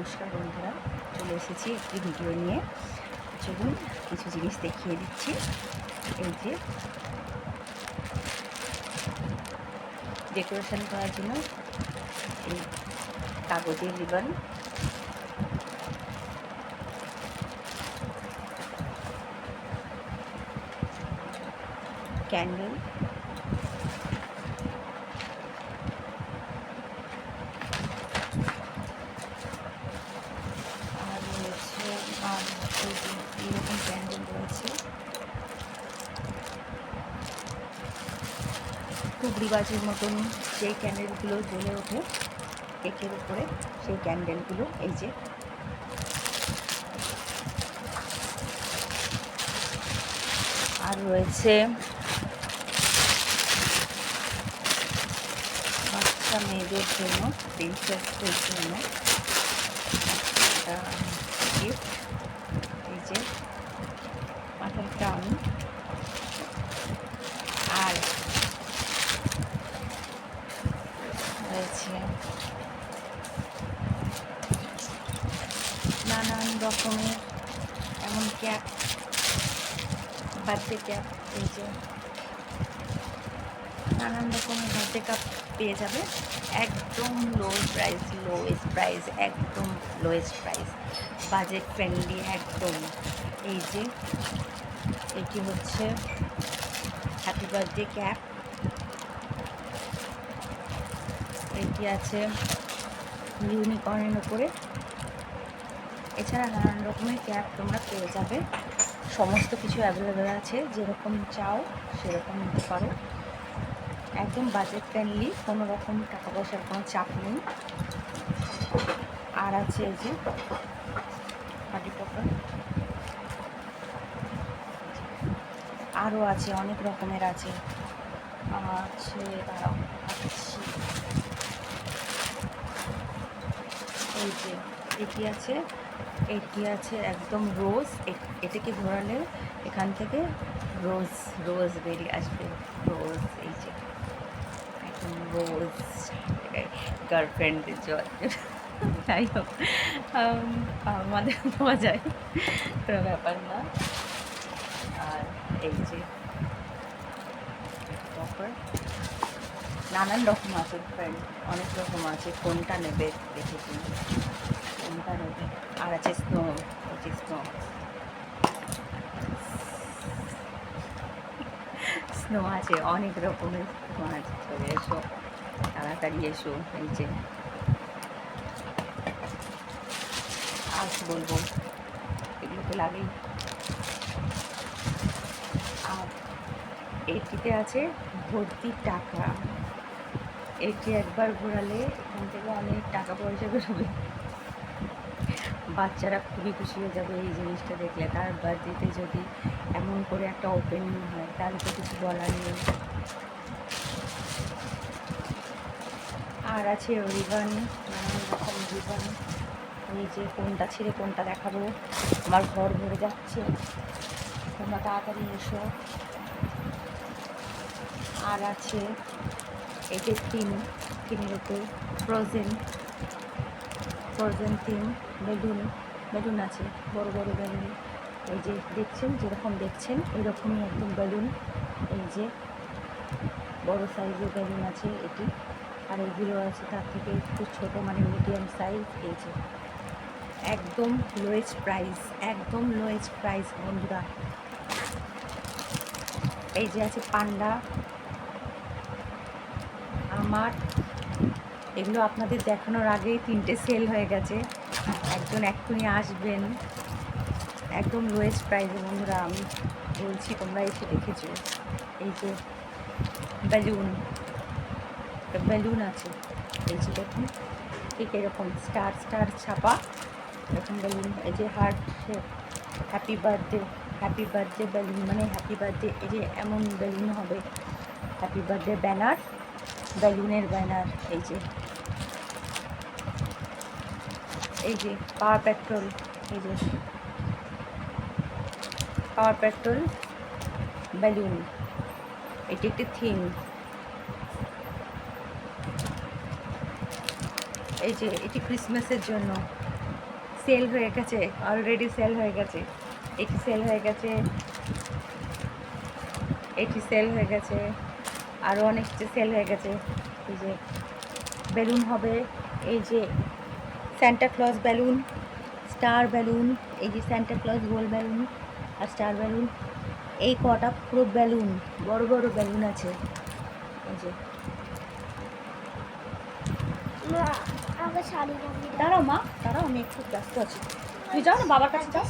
নমস্কার বন্ধুরা, চলে এসেছি একটি ভিডিও নিয়ে। চলুন কিছু জিনিস দেখিয়ে দিচ্ছি। এই যে ডেকোরেশন করার জন্য এই কাগজের রিবন, ক্যান্ডেল, আর রয়েছে আর এই যে এইরকম ক্যান্ডেল রয়েছে। টুকরিবাজির মতন যেই ক্যান্ডেলগুলো জ্বলে ওঠে কেকের উপরে, সেই ক্যান্ডেলগুলো এই যে। আর রয়েছে বাচ্চা মেয়েদের জন্য, প্রিন্সেসদের জন্য একটা গিফট। এই যে মাথার ক্রাউন। আর রয়েছে নানান রকমের এমন ক্যাপ, বার্থডে ক্যাপ। এই যে নানান রকমের বার্থডে কাপ পেয়ে যাবে একদম লোয়েস্ট প্রাইস, একদম লোয়েস্ট প্রাইস, বাজেট ফ্রেন্ডলি একদম। এই যে এটি হচ্ছে হ্যাপি বার্থডে ক্যাপ। এটি আছে ইউনিকর্নের উপরে। এছাড়া নানান রকমের ক্যাপ তোমরা পেয়ে যাবে, সমস্ত কিছু অ্যাভেলেবেল আছে, যেরকম চাও সেরকম নিতে পারো। একদম বাজেট ফ্রেন্ডলি, কোনো রকম টাকা পয়সার কোনো চাপ নেই। আর আছে এই যে পার্টি পপার, আরও আছে অনেক রকমের আছে। দাঁড়াও আচ্ছা, এই যে এটি আছে একদম রোজ। এটাকে ঘোরালে এখান থেকে রোজ বেরিয়ে আসবে, রোজ। এই যে একদম রোজ, গার্লফ্রেন্ডদের জল। যাই হোক, আমাদের পাওয়া যায়, কোনো ব্যাপার না। আর এই যে অফার নানান রকম আছে, ফ্রেন্ড অনেক রকম আছে। কোনটা নেবে দেখে কিনে কোনটা নেবে। আর আছে স্নো, স্নো আছে, অনেক রকমের স্নো আছে। চলে এসো, তাড়াতাড়ি এসো। এই যে আর কি বলবো, এগুলো তো লাগেই। আর এটিতে আছে ভর্তি টাকা। এটি একবার ঘোরালে এখান থেকে অনেক টাকা পয়সা বেরোবে। বাচ্চারা খুবই খুশি হয়ে যাবে এই জিনিসটা দেখলে। তার বার্থডেতে যদি এমন করে একটা ওপেনিং হয় তাহলে তো কিছু বলার নেই। আর আছে রিবন, নানান রকম রিবন। এই যে কোনটা ছেড়ে কোনটা দেখাবো, আমার ঘর ভরে যাচ্ছে, তোমরা তাড়াতাড়ি এসো। আর আছে এই যে থিমের উপর ফ্রোজেন থিম, বেলুন আছে, বড় বড় বেলুন। এই যে দেখছেন, যেরকম দেখছেন এরকমই একদম বেলুন। এই যে বড় সাইজের বেলুন আছে এটি। আর এগুলো আছে তার থেকে একটু ছোটো, মানে মিডিয়াম সাইজ। এই যে একদম লোয়েস্ট প্রাইস বন্ধুরা। এই যে আছে পান্ডা। আমার এগুলো আপনাদের দেখানোর আগেই 3টে সেল হয়ে গেছে। একজন এক্ষুনি আসবেন, একদম লোয়েস্ট প্রাইসে বন্ধুরা। আমি বলছি, তোমরা এসে দেখেছো। এই যে বেলুন আছে, এই যে দেখুন, ঠিক এরকম স্টার ছাপা এরকম বেলুন। এই যে heart shape, happy birthday balloon, মানে হ্যাপি বার্থডে। এই যে এমন বেলুন হবে, হ্যাপি বার্থডে ব্যানার, বেলুনের ব্যানার। এই যে পাওয়ার পেট্রোল, এই যে পাওয়ার পেট্রোল বেলুন। এটি একটি থিম। এই যে এটি ক্রিসমাসের জন্য, সেল হয়ে গেছে, অলরেডি সেল হয়ে গেছে। এটি সেল হয়ে গেছে, এটি সেল হয়ে গেছে, আরও অনেক কিছু সেল হয়ে গেছে। এই যে বেলুন হবে, এই যে Santa Claus balloon, star balloon, এই যে স্যান্টা ক্লজ গোল বেলুন আর স্টার বেলুন, এই কটা পুরো বেলুন, বড় বড় বেলুন আছে। এই যে দাঁড়াও মা, দাঁড়াও, আমি একটু ব্যস্ত আছি, তুই যাও না বাবার কাছে যাও।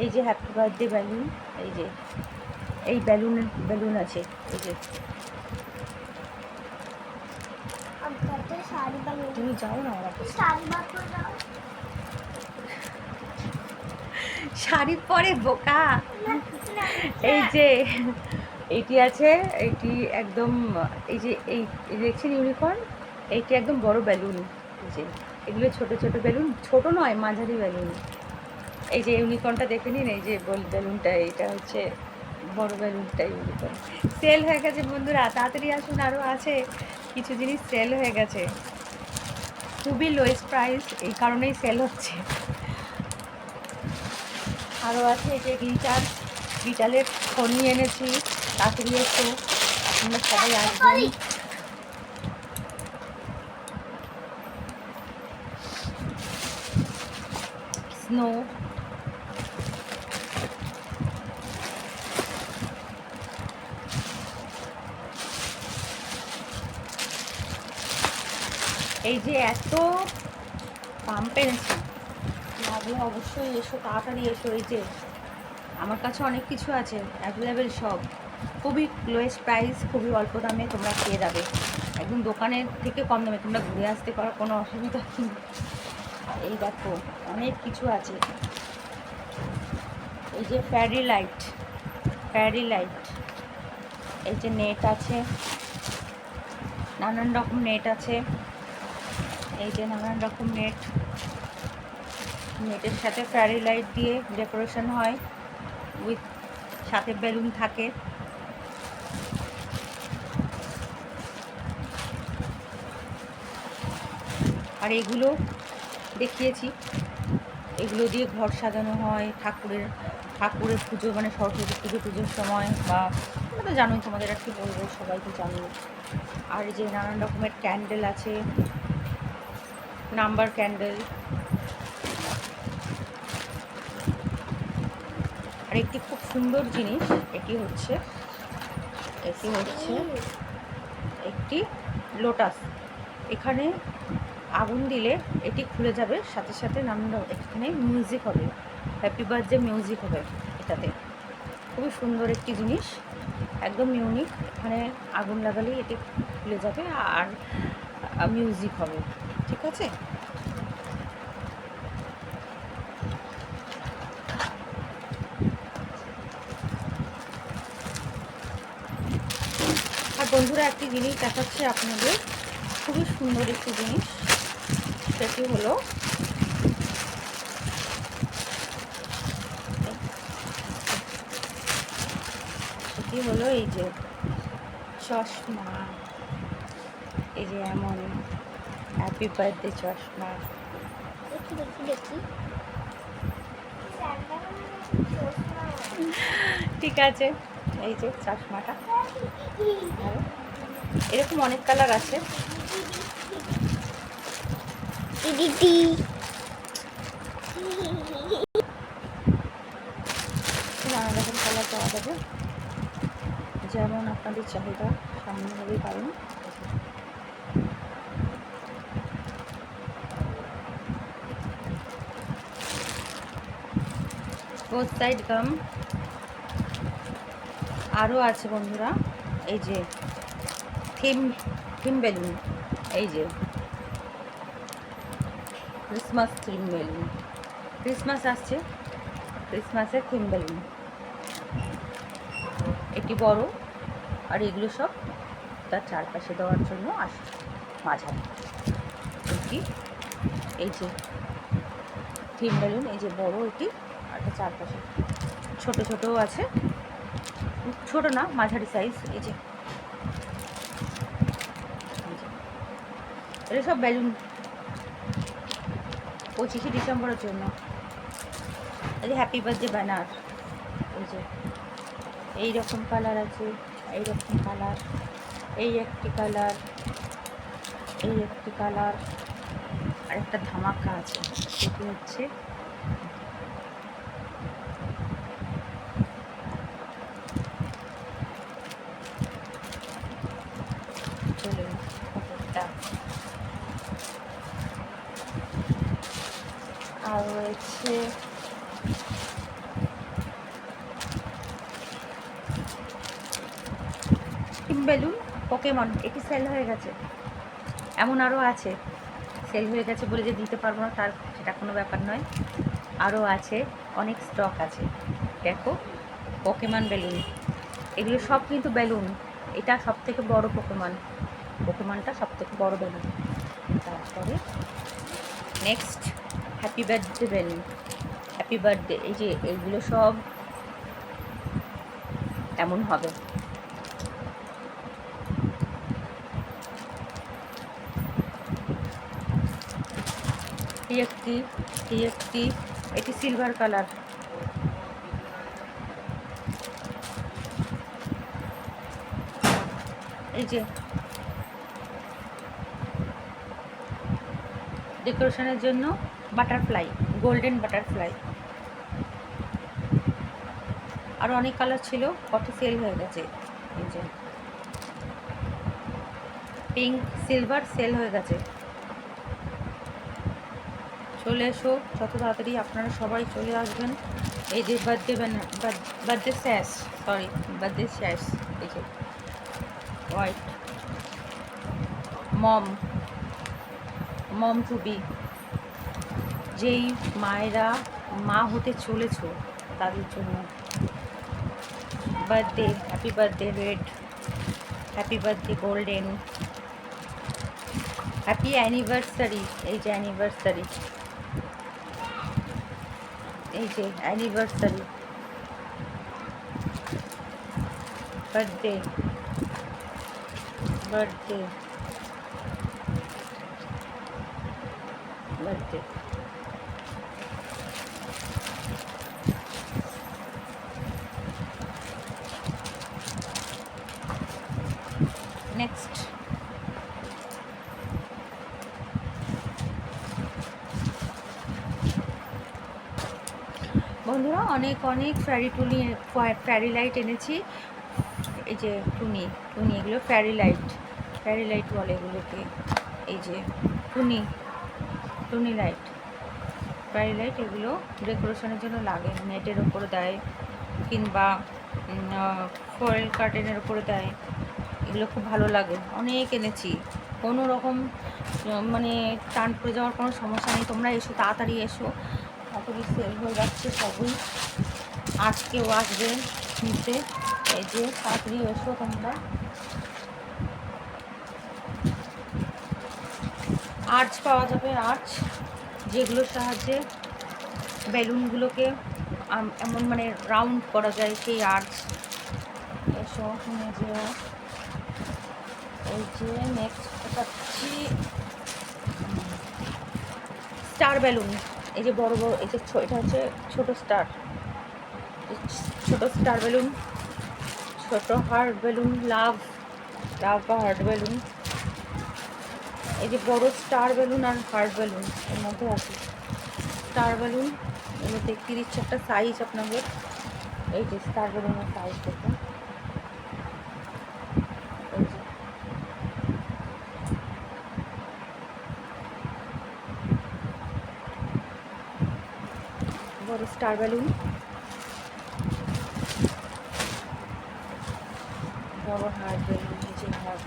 এই যে হ্যাপি বার্থডে বেলুন, এই যে এই বেলুন আছে, এই যে তুমি যাও না আমার কাছে। শাড়ি পরে বোকা। এই যে এইটি আছে, এইটি একদম, এই যে এই দেখছেন ইউনিকর্ন, এইটি একদম বড় বেলুন। এই যে এগুলো ছোট ছোট বেলুন, ছোট নয় মাঝারি বেলুন। এই যে ইউনিকর্নটা দেখে নিন, এই যে বেলুনটা, এইটা হচ্ছে বড় বেলুনটা ইউনিকর্ন। সেল হয়ে গেছে বন্ধুরা, তাড়াতাড়ি আসুন, আরও আছে কিছু জিনিস সেল হয়ে গেছে। খুবই লোয়েস্ট প্রাইস, এই কারণেই সেল হচ্ছে। আরও আছে এই যে গিটারের খনি এনেছি, তাড়াতাড়ি এসো, আপনারা সবাই আসবেন। স্নো, এই যে এত পাম্প এনেছি, লাগলে অবশ্যই এসো, তাড়াতাড়ি এসো। এই যে আমার কাছে অনেক কিছু আছে, অ্যাভেলেবেল সব, খুবই লোয়েস্ট প্রাইস, খুবই অল্প দামে তোমরা পেয়ে যাবে, একদম দোকানের থেকে কম দামে। তোমরা ঘুরে আসতে পারো, কোনো অসুবিধা নেই। এই দেখো অনেক কিছু আছে। এই যে ফ্যারি লাইট, এই যে নেট আছে, নানান রকম নেট আছে। এই যে নানান রকম নেটের সাথে ফ্যারি লাইট দিয়ে ডেকোরেশন হয়, উইথ সাথে বেলুন থাকে। আর এগুলো দেখিয়েছি, এগুলো দিয়ে ঘর সাজানো হয়, ঠাকুরের পুজো, মানে সরস্বতী পুজোর সময়, বা তোমরা তো জানোই, তোমাদের আর কি বলবো, সবাই তো জানো। আর এই যে নানান রকমের ক্যান্ডেল আছে, নাম্বার ক্যান্ডেল। আর একটি খুব সুন্দর জিনিস, এটি হচ্ছে একটি লোটাস। এখানে আগুন দিলে এটি খুলে যাবে, সাথে সাথে নানান এখানে মিউজিক হবে, হ্যাপি বার্থডে মিউজিক হবে এটাতে। খুবই সুন্দর একটি জিনিস, একদম ইউনিক। এখানে আগুন লাগালেই এটি খুলে যাবে আর মিউজিক হবে, ঠিক আছে। আর বন্ধুরা একটি জিনিস দেখাচ্ছে আপনাদের, খুবই সুন্দর একটি জিনিস, সেটি হলো এই যে চশমা, এই যে এমন হ্যাপি বার্থডে চশমা। ঠিক আছে, এই যে চশমাটা, এরকম অনেক কালার আছে। নানা রকম কালার পাওয়া যাবে, যেমন আপনাদের চাহিদা সামনে হলেই পারেন। বোথ সাইড গাম। আরও আছে বন্ধুরা, এই যে থিম বেলুন, এই যে ক্রিসমাস থিম বেলুন, ক্রিসমাস আসছে, ক্রিসমাসের থিম বেলুন। এটি বড়, আর এগুলো সব তার চারপাশে দেওয়ার জন্য আসে, মাঝারি। এটি এই যে থিম বেলুন, এই যে বড় এটি, আর চারপাশে ছোট ছোটও আছে, ছোট না মাঝারি সাইজ। এই যে এটা সব বেলুন, 25 ডিসেম্বরের জন্য। এই যে হ্যাপি বার্থডে ব্যানার, এই যে এইরকম কালার আছে, এইরকম কালার, এই একটি কালার, এই একটি কালার, আর একটা ধামাকা আছে, সেটি হচ্ছে চলুন একটা, আর রয়েছে বেলুন পোকেমন, এটি সেল হয়ে গেছে। এমন আরও আছে, সেল হয়ে গেছে বলে যে দিতে পারবো না তার সেটা কোনো ব্যাপার নয়, আরও আছে, অনেক স্টক আছে। দেখো পোকেমন বেলুন, এগুলো সব কিন্তু বেলুন, এটা সব থেকে বড় পোকেমনটা সব থেকে বড় বেলুন। তারপরে next happy birthday balloon, happy birthday, এই যে এইগুলো সব এমন হবে। এটি সিলভার কালার, এই যে ডেকোরেশনের জন্য বাটারফ্লাই, গোল্ডেন বাটারফ্লাই। আরও অনেক কালার ছিল, কত সেল হয়ে গেছে। এই যে পিঙ্ক সিলভার সেল হয়ে গেছে। চলে এসো যত তাড়াতাড়ি আপনারা সবাই চলে আসবেন। এই যে বার্থডে স্যাশ, এই যে হোয়াইট মম টু বি, যেই মায়েরা মা হতে চলেছ তাদের জন্য birthday, happy birthday red, happy birthday golden, happy anniversary, এই যে অ্যানিভার্সারি, এই যে anniversary, birthday birthday birthday. Next বন্ধুরা অনেক ফ্যারি লাইট এনেছি। এই যে টুনি এগুলো ফ্যারি লাইট বলে এগুলোকে। এই যে টুনি লাইট, ফ্যারি লাইট, এগুলো ডেকোরেশনের জন্য লাগে, নেটের ওপরে দেয় কিংবা ফয়েল কার্টেনের ওপরে দেয়, এগুলো খুব ভালো লাগে। অনেক এনেছি, কোনো রকম মানে টান পড়ে যাওয়ার কোনো সমস্যা নেই। তোমরা এসো, তাড়াতাড়ি এসো, তাড়াতাড়ি সেল হয়ে যাচ্ছে সবই। আজকেও আসবে নিতে, এই যে তাড়াতাড়ি এসো তোমরা। আর্চ পাওয়া যাবে, আর্চ, যেগুলোর সাহায্যে বেলুনগুলোকে এমন মানে রাউন্ড করা যায়, সেই আর্চ। এসো নিয়ে যেও। এই যে নেক্সট দেখাচ্ছি স্টার বেলুন, এই যে বড় এই যে এটা হচ্ছে ছোট স্টার বেলুন, ছোট হার্ট বেলুন, লাভ বা হার্ট বেলুন। এই যে বড় স্টার বেলুন আর হার্ট বেলুন এর মধ্যে আছে। স্টার বেলুন এগুলো দেখিয়ে দিচ্ছে একটা সাইজ আপনাদের। এই যে স্টার বেলুনের সাইজ দেখুন, এই যে বড় স্টার বেলুন, বড় হার্ট বেলুন, এই যে হার্ট।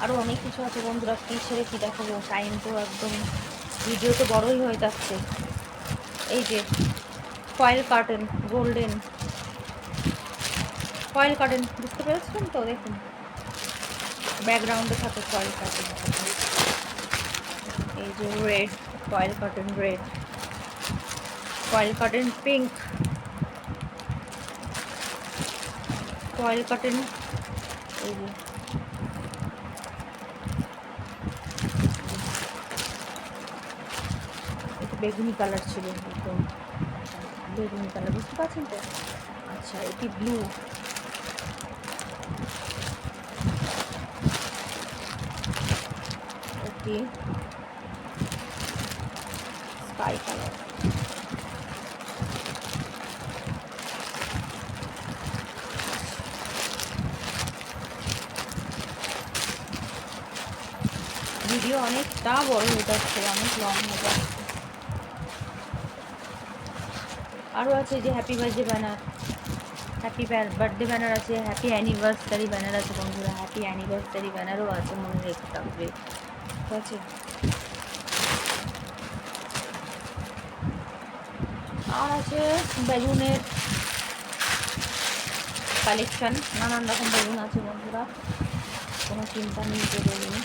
আরও অনেক কিছু আছে বন্ধুরা, কী ছেড়ে কী দেখাবো, টাইম তো একদম ভিডিও তো বড়ই হয়ে যাচ্ছে। এই যে foil curtain, golden foil curtain, বুঝতে পেরেছিলেন তো? দেখুন ব্যাকগ্রাউন্ডে থাকে ফয়েল কার্টেন। এই যে red foil cotton red, foil cotton pink, foil cotton এই যে এটা বেগুনি কালার ছিল, একদম বেগুনি কালার, বুঝতে পারছেন তো? আচ্ছা এটি ব্লু, এটি স্কাই কালার, ভিডিও অনেকটা বড় হয়ে যাচ্ছে, অনেক লং হয়ে যাচ্ছে। আরও আছে যে happy birthday banner, happy birthday banner আছে, হ্যাপি অ্যানিভার্সারি ব্যানার আছে বন্ধুরা, হ্যাপি অ্যানিভার্সারি ব্যানারও আছে, মনে রেখে থাকবে, ঠিক আছে? আর আছে বেলুনের কালেকশন, নানান রকম বেলুন আছে বন্ধুরা, কোনো চিন্তা নেই যে বেলুন,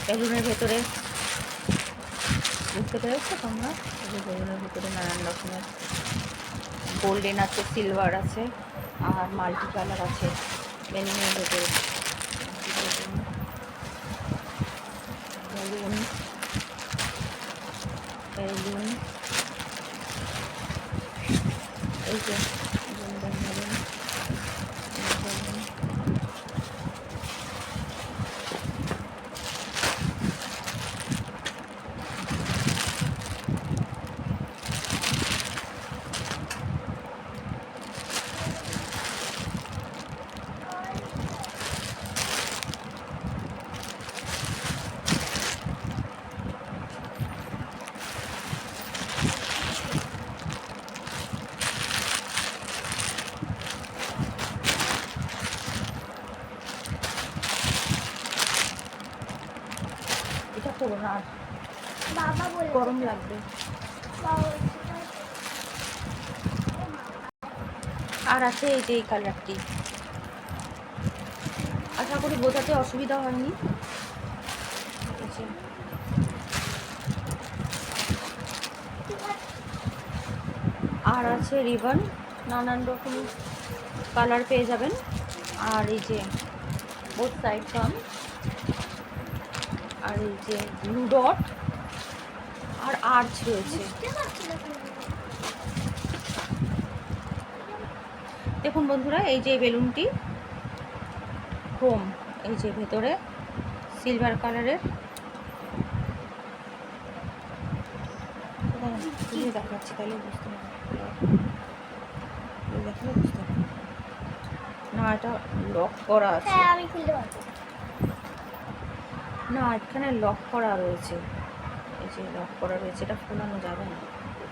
বেলুনের ভেতরে বুঝতে পেরেছো তোমরা, বেলুনের ভেতরে নানান রকমের গোল্ডেন আছে, সিলভার আছে, আর মাল্টি কালার আছে বেলুনের ভেতরে। বেলুন বেলুন এই যে গোল্ডেন বেলুন, এটা করো না, গরম লাগবে। আর আছে এই যে এই কালারটি, আশা করি বোঝাতে অসুবিধা হয়নি। আর আছে রিবন, নানান রকম কালার পেয়ে যাবেন। আর এই যে বোথ সাইড কাম, আর এই যে ব্লু ডট আর আর্চ রয়েছে। দেখুন বন্ধুরা, এই যে বেলুনটি ক্রোম, এই যে ভেতরে সিলভার কালারের, দেখাচ্ছি তাহলে বুঝতে পারবে, দেখালে বুঝতে পারবে না। এটা লক করা আছে, আমি খুলতে পারবো না এখানে লক করা রয়েছে, এই যে লক করা রয়েছে, এটা খোলানো যাবে না,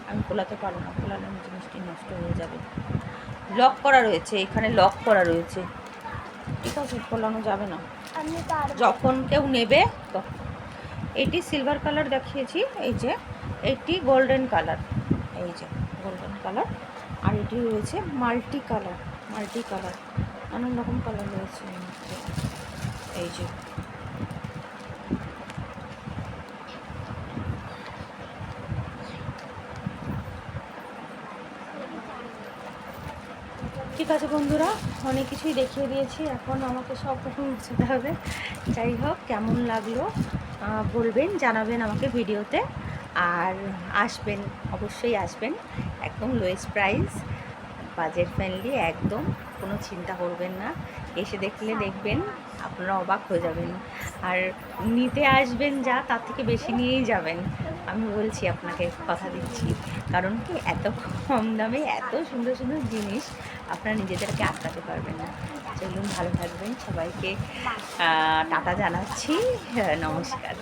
আমি খোলাতে পারবো না, খোলালে জিনিসটি নষ্ট হয়ে যাবে। লক করা রয়েছে, এখানে লক করা রয়েছে, ঠিক আছে, খোলানো যাবে না। যখন কেউ নেবে তখন। এটি সিলভার কালার দেখিয়েছি, এই যে এটি গোল্ডেন কালার, এই যে গোল্ডেন কালার, আর এটি রয়েছে মাল্টি কালার, মাল্টি কালার, নানান রকম কালার রয়েছে এই যে। ঠিক আছে বন্ধুরা, অনেক কিছুই দেখিয়ে দিয়েছি, এখন আমাকে সব রকম মুছতে হবে। যাই হোক, কেমন লাগলো বলবেন, জানাবেন আমাকে ভিডিওতে, আর আসবেন, অবশ্যই আসবেন, একদম লোয়েস্ট প্রাইস, বাজেট ফ্রেন্ডলি, একদম কোনো চিন্তা করবেন না, এসে দেখবেন আপনারা অবাক হয়ে যাবেন, আর নিতে আসবেন যা তার থেকে বেশি নিয়েই যাবেন, আমি বলছি আপনাকে, কথা দিচ্ছি। কারণ কি, এত কম দামে এত সুন্দর সুন্দর জিনিস আপনারা নিজেদেরকে আটকাতে পারবেন না। চলুন, ভালো থাকবেন, সবাইকে টাটা জানাচ্ছি, নমস্কার।